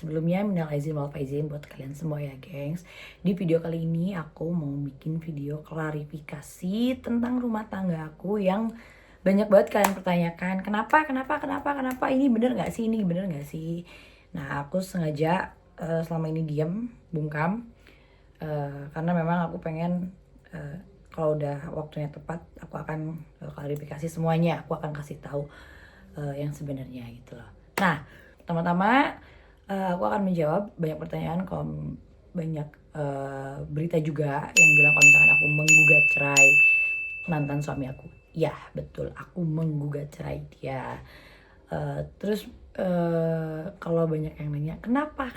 Sebelumnya minal aizin wal faizin buat kalian semua ya gengs. Di video kali ini aku mau bikin video klarifikasi tentang rumah tangga aku yang banyak banget kalian pertanyakan. Kenapa ini bener gak sih, ini bener gak sih. Nah aku sengaja selama ini diam, bungkam, karena memang aku pengen kalau udah waktunya tepat aku akan klarifikasi semuanya. Aku akan kasih tahu yang sebenarnya gitu loh. Nah, pertama-tama aku akan menjawab banyak pertanyaan. Kalau banyak berita juga yang bilang kalau misalkan aku menggugat cerai mantan suami aku. Ya betul, aku menggugat cerai dia. Terus kalau banyak yang nanya kenapa,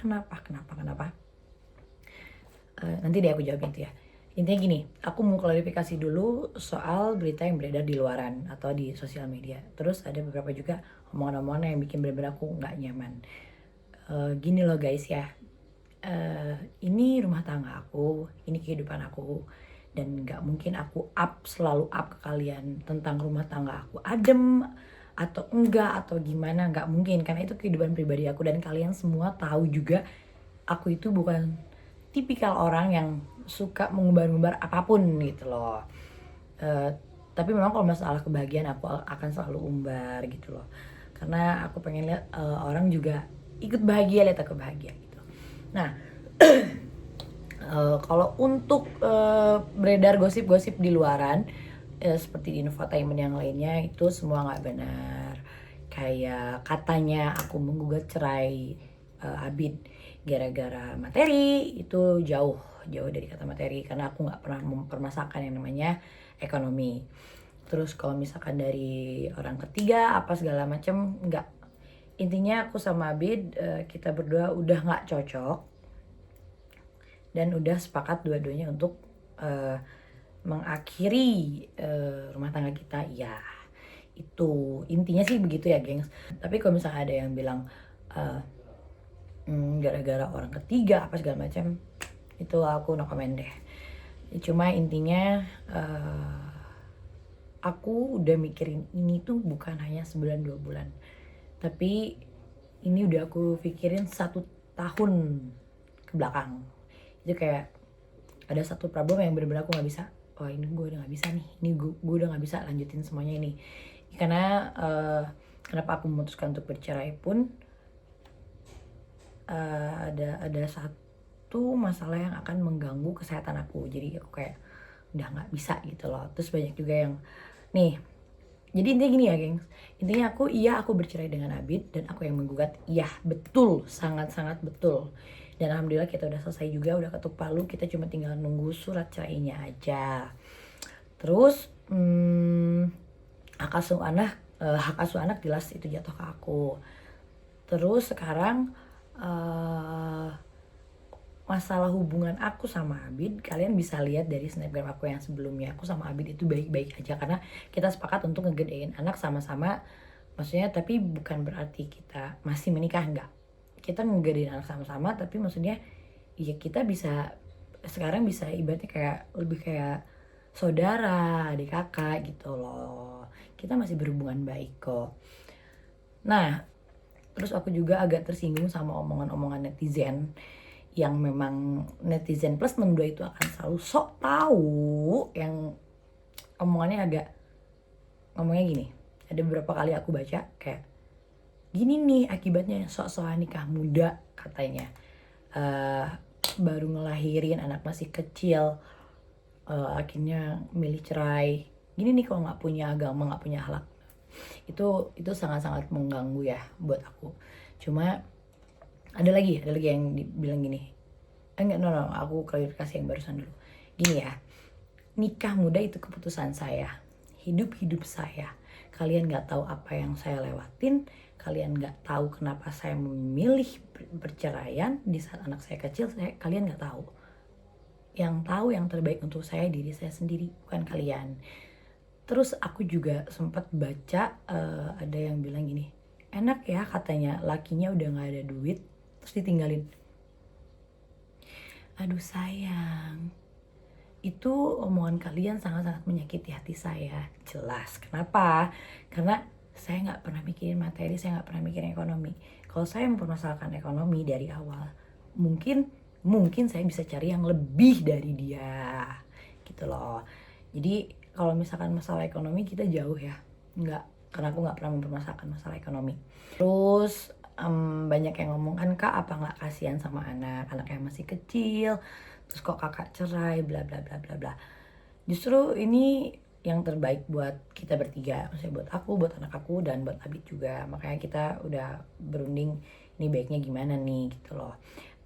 nanti deh aku jawabin itu ya. Intinya gini, aku mau klarifikasi dulu soal berita yang beredar di luaran atau di sosial media. Terus ada beberapa juga omongan-omongan yang bikin bener-bener aku nggak nyaman. Gini loh guys ya, ini rumah tangga aku, ini kehidupan aku, dan nggak mungkin aku selalu up ke kalian tentang rumah tangga aku adem atau enggak atau gimana, nggak mungkin karena itu kehidupan pribadi aku dan kalian semua tahu juga aku itu bukan tipikal orang yang suka mengumbar-ngumbar apapun gitu loh. Tapi memang kalau masalah kebahagiaan aku akan selalu umbar gitu loh, karena aku pengen lihat orang juga ikut bahagia lihat aku bahagia gitu. Nah, kalau untuk beredar gosip-gosip di luaran seperti di infotainment yang lainnya itu semua nggak benar. Kayak katanya aku menggugat cerai Abid gara-gara materi, itu jauh dari kata materi karena aku nggak pernah mempermasalahkan yang namanya ekonomi. Terus kalau misalkan dari orang ketiga apa segala macam, nggak. Intinya aku sama Abid kita berdua udah nggak cocok dan udah sepakat dua-duanya untuk mengakhiri rumah tangga kita. Ya itu intinya sih begitu ya gengs. Tapi kalau misalnya ada yang bilang gara-gara orang ketiga apa segala macam, itu aku no comment deh. Cuma intinya aku udah mikirin ini tuh bukan hanya sebulan 2 bulan, tapi ini udah aku pikirin 1 tahun ke belakang. Itu kayak ada satu problem yang bener-bener aku nggak bisa. Oh ini gue udah nggak bisa nih, ini gue udah nggak bisa lanjutin semuanya ini. Karena kenapa aku memutuskan untuk bercerai pun ada satu masalah yang akan mengganggu kesehatan aku. Jadi aku kayak udah nggak bisa gitu loh. Terus banyak juga yang nih. Jadi intinya gini ya gengs, intinya aku bercerai dengan Abid dan aku yang menggugat. Iya betul, sangat-sangat betul. Dan alhamdulillah kita udah selesai juga, udah ketuk palu, kita cuma tinggal nunggu surat cerainya aja. Terus hak asuh anak jelas itu jatuh ke aku. Terus sekarang masalah hubungan aku sama Abid, kalian bisa lihat dari snapgram aku yang sebelumnya. Aku sama Abid itu baik-baik aja karena kita sepakat untuk ngegedein anak sama-sama. Maksudnya tapi bukan berarti kita masih menikah, enggak. Kita ngegedein anak sama-sama, tapi maksudnya ya kita bisa sekarang bisa ibaratnya kayak lebih kayak saudara, adik kakak gitu loh. Kita masih berhubungan baik kok. Nah, terus aku juga agak tersinggung sama omongan-omongan netizen yang memang netizen plus 62 itu akan selalu sok tahu, yang ngomongnya gini. Ada beberapa kali aku baca kayak gini nih akibatnya sok-sokan nikah muda katanya, baru ngelahirin anak masih kecil, akhirnya milih cerai. Gini nih kalau nggak punya agama, nggak punya akhlak. Itu sangat-sangat mengganggu ya buat aku. Cuma ada lagi yang bilang gini. Enggak, no, aku klarifikasi yang barusan dulu. Gini ya, nikah muda itu keputusan saya, hidup saya. Kalian nggak tahu apa yang saya lewatin, kalian nggak tahu kenapa saya memilih perceraian di saat anak saya kecil. Kalian nggak tahu. Yang tahu yang terbaik untuk saya diri saya sendiri, bukan kalian. Terus aku juga sempat baca ada yang bilang gini, enak ya katanya lakinya udah nggak ada duit terus ditinggalin. Aduh sayang, itu omongan kalian sangat-sangat menyakiti hati saya. Jelas, kenapa? Karena saya nggak pernah mikirin materi, saya nggak pernah mikirin ekonomi. Kalau saya mempermasalahkan ekonomi dari awal, mungkin saya bisa cari yang lebih dari dia gitu loh. Jadi kalau misalkan masalah ekonomi kita jauh ya, nggak, karena aku nggak pernah mempermasalahkan masalah ekonomi. Terus banyak yang ngomong kan, kak apa nggak kasihan sama anak yang masih kecil, terus kok kakak cerai bla bla bla bla bla. Justru ini yang terbaik buat kita bertiga, maksudnya buat aku, buat anak aku, dan buat Abid juga. Makanya kita udah berunding ini baiknya gimana nih gitu loh.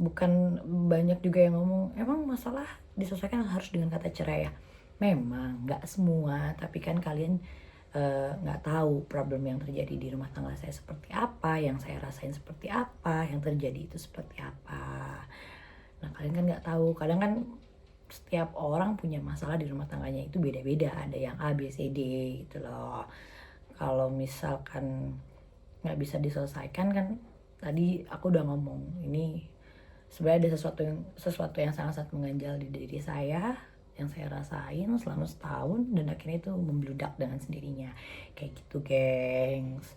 Bukan banyak juga yang ngomong emang masalah diselesaikan harus dengan kata cerai ya. Memang nggak semua, tapi kan kalian nggak tahu problem yang terjadi di rumah tangga saya seperti apa, yang saya rasain seperti apa, yang terjadi itu seperti apa. Nah kalian kan nggak tahu, kadang kan setiap orang punya masalah di rumah tangganya itu beda-beda, ada yang A, B, C, D gitu loh. Kalau misalkan nggak bisa diselesaikan kan, tadi aku udah ngomong, ini sebenarnya ada sesuatu yang sangat-sangat mengganjal di diri saya, yang saya rasain selama setahun, dan akhirnya itu membludak dengan sendirinya kayak gitu gengs.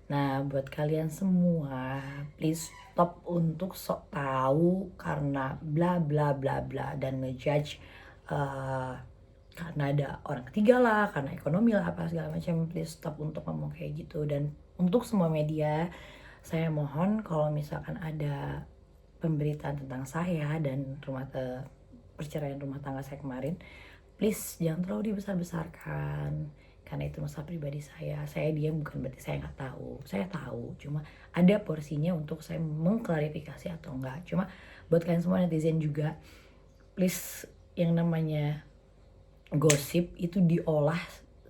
Nah buat kalian semua, please stop untuk sok tahu karena bla bla bla bla dan ngejudge karena ada orang ketiga lah, karena ekonomi lah, apa segala macam. Please stop untuk ngomong kayak gitu. Dan untuk semua media, saya mohon kalau misalkan ada pemberitaan tentang saya dan perceraian rumah tangga saya kemarin, please jangan terlalu dibesar-besarkan, karena itu masalah pribadi saya. Saya diam bukan berarti saya nggak tahu, saya tahu, cuma ada porsinya untuk saya mengklarifikasi atau enggak. Cuma buat kalian semua netizen juga, please, yang namanya gosip itu diolah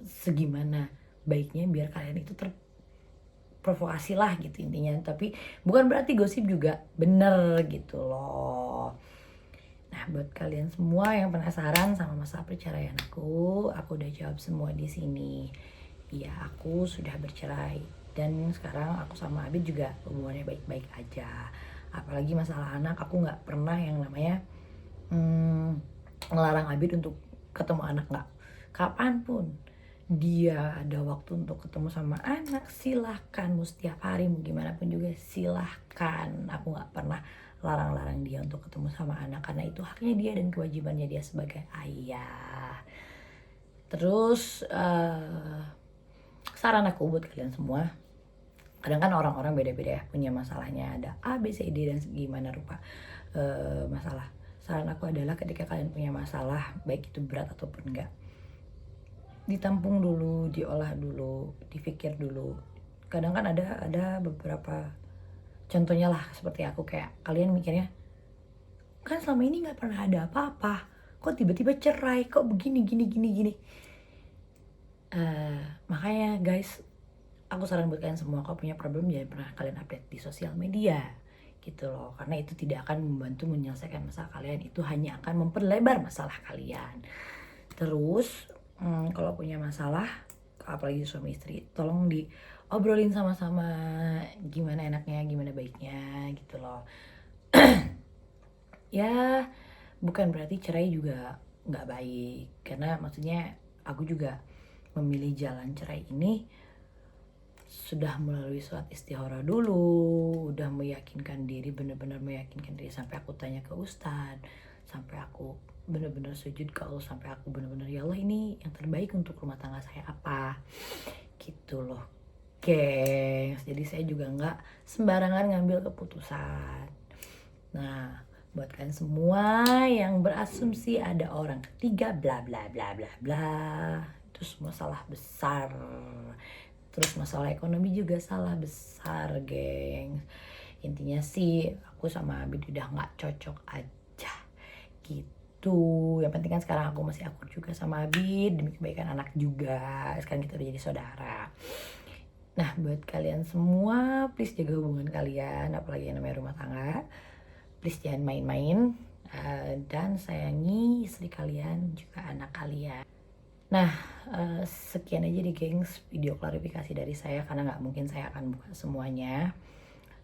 segimana baiknya biar kalian itu terprovokasi lah gitu intinya. Tapi bukan berarti gosip juga bener gitu loh. Nah buat kalian semua yang penasaran sama masalah perceraian aku udah jawab semua di sini. Iya, aku sudah bercerai dan sekarang aku sama Abid juga hubungannya baik-baik aja. Apalagi masalah anak, aku nggak pernah yang namanya ngelarang Abid untuk ketemu anak, nggak. Kapanpun dia ada waktu untuk ketemu sama anak, silahkan. Mau setiap hari, mau gimana pun juga silahkan. Aku nggak pernah larang-larang dia untuk ketemu sama anak, karena itu haknya dia dan kewajibannya dia sebagai ayah. Terus saran aku buat kalian semua, kadang kan orang-orang beda-beda ya punya masalahnya, ada A, B, C, D dan gimana rupa masalah. Saran aku adalah ketika kalian punya masalah, baik itu berat ataupun enggak, ditampung dulu, diolah dulu, dipikir dulu. Kadang kan ada beberapa contohnya lah seperti aku, kayak kalian mikirnya kan selama ini nggak pernah ada apa-apa, kok tiba-tiba cerai, kok begini gini. Makanya guys, aku saran buat kalian semua, kalau punya problem jangan pernah kalian update di sosial media gitu loh, karena itu tidak akan membantu menyelesaikan masalah kalian, itu hanya akan memperlebar masalah kalian. Terus kalau punya masalah, apalagi suami istri, tolong diobrolin sama-sama gimana enaknya, gimana baiknya gitu loh. Ya bukan berarti cerai juga nggak baik, karena maksudnya aku juga memilih jalan cerai ini sudah melalui surat istikharah dulu, udah meyakinkan diri, benar-benar meyakinkan diri, sampai aku tanya ke ustadz, sampai aku benar-benar sujud ke Allah, sampai aku benar-benar ya Allah ini yang terbaik untuk rumah tangga saya apa gitu loh gengs. Jadi saya juga nggak sembarangan ngambil keputusan. Nah buat kalian semua yang berasumsi ada orang ketiga bla bla bla bla bla, itu semua salah besar. Terus masalah ekonomi juga salah besar gengs. Intinya sih aku sama Abid udah gak cocok aja gitu. Yang penting kan sekarang aku masih akur juga sama Abid demi kebaikan anak juga. Sekarang kita udah jadi saudara. Nah buat kalian semua, please jaga hubungan kalian, apalagi yang namanya rumah tangga. Please jangan main-main, dan sayangi istri kalian juga anak kalian. Nah sekian aja di gengs video klarifikasi dari saya, karena nggak mungkin saya akan buka semuanya.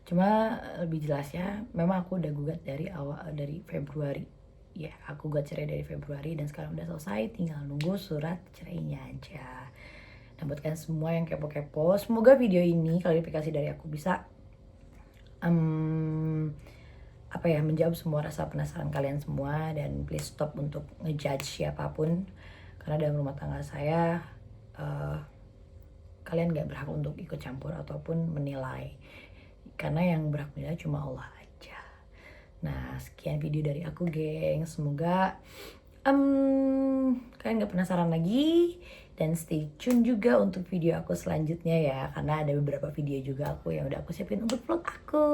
Cuma lebih jelasnya, memang aku udah gugat dari Februari ya, aku gugat cerai dari Februari dan sekarang udah selesai, tinggal nunggu surat cerainya aja. Nah buat kalian semua yang kepo-kepo, semoga video ini klarifikasi dari aku bisa menjawab semua rasa penasaran kalian semua. Dan please stop untuk ngejudge siapapun, karena dalam rumah tangga saya kalian gak berhak untuk ikut campur ataupun menilai, karena yang berhak menilai cuma Allah aja. Nah sekian video dari aku geng, semoga kalian gak penasaran lagi. Dan stay tune juga untuk video aku selanjutnya ya, karena ada beberapa video juga aku yang udah aku siapin untuk vlog aku.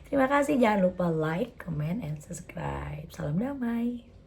Terima kasih, jangan lupa like, comment, and subscribe. Salam damai.